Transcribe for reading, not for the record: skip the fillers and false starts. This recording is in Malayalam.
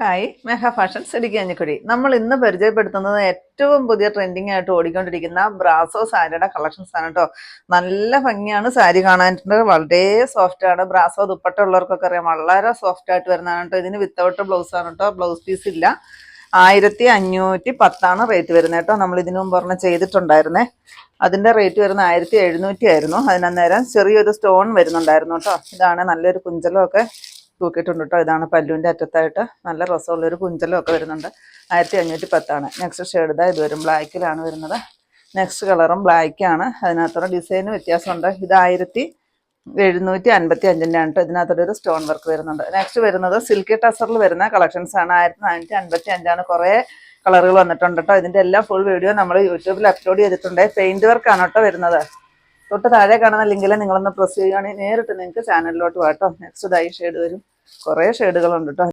Hi mega fashions Idukki. നമ്മൾ ഇന്ന് പരിചയപ്പെടുത്തുന്നത് ഏറ്റവും പുതിയ ട്രെൻഡിങ് ആയിട്ട് ഓടിക്കൊണ്ടിരിക്കുന്ന ബ്രാസോ സാരിയുടെ കളക്ഷൻസ് ആണ് കേട്ടോ. നല്ല ഭംഗിയാണ് സാരി കാണാനായിട്ട്, വളരെ സോഫ്റ്റ് ആണ്. ബ്രാസോ ദുപ്പട്ട ഉള്ളവർക്കൊക്കെ അറിയാം, വളരെ സോഫ്റ്റ് ആയിട്ട് വരുന്നതാണ് കേട്ടോ. ഇതിന് വിത്തൗട്ട് ബ്ലൗസ് ആണ് കേട്ടോ, ബ്ലൗസ് പീസ് ഇല്ല. 1510 റേറ്റ് വരുന്നത് കേട്ടോ. നമ്മൾ ഇതിനു മുമ്പ് ഒരെണ്ണം ചെയ്തിട്ടുണ്ടായിരുന്നേ, അതിന്റെ റേറ്റ് വരുന്ന 1700 ആയിരുന്നു. അതിനന്നേരം ചെറിയൊരു സ്റ്റോൺ വരുന്നുണ്ടായിരുന്നു കേട്ടോ. ഇതാണ് നല്ലൊരു കുഞ്ചലമൊക്കെ തൂക്കിയിട്ടുണ്ട് കേട്ടോ. ഇതാണ് പല്ലുവിൻ്റെ അറ്റത്തായിട്ട് നല്ല രസമുള്ളൊരു കുഞ്ചലമൊക്കെ വരുന്നുണ്ട്. 1510. നെക്സ്റ്റ് ഷെയ്ഡ് ഇതാ ഇത് വരും, ബ്ലാക്കിലാണ് വരുന്നത്. നെക്സ്റ്റ് കളറും ബ്ലാക്കാണ്. അതിനകത്തുള്ള ഡിസൈന് വ്യത്യാസമുണ്ട്. ഇത് 1755 ആണ് കേട്ടോ. ഇതിനകത്തൊരു ഒരു സ്റ്റോൺ വർക്ക് വരുന്നുണ്ട്. നെക്സ്റ്റ് വരുന്നത് സിൽക്കി ടസറിൽ വരുന്ന കളക്ഷൻസ് ആണ്. 1455. കുറേ കളറുകൾ വന്നിട്ടുണ്ട് കേട്ടോ. ഇതിൻ്റെ എല്ലാം ഫുൾ വീഡിയോ നമ്മൾ യൂട്യൂബിൽ അപ്ലോഡ് ചെയ്തിട്ടുണ്ട്. പെയിന്റ് വർക്കാണ് കേട്ടോ വരുന്നത്. തൊട്ട് താഴെ കാണുന്ന ലിങ്കിൽ നിങ്ങളൊന്ന് പ്രസ് ചെയ്യുകയാണെങ്കിൽ നേരിട്ട് നിങ്ങൾക്ക് ചാനലിലോട്ട് വാട്ടോ. നെക്സ്റ്റ് ഇതായി ഷെയ്ഡ് വരും. കുറേ ഷെയ്ഡുകളുണ്ട് കേട്ടോ.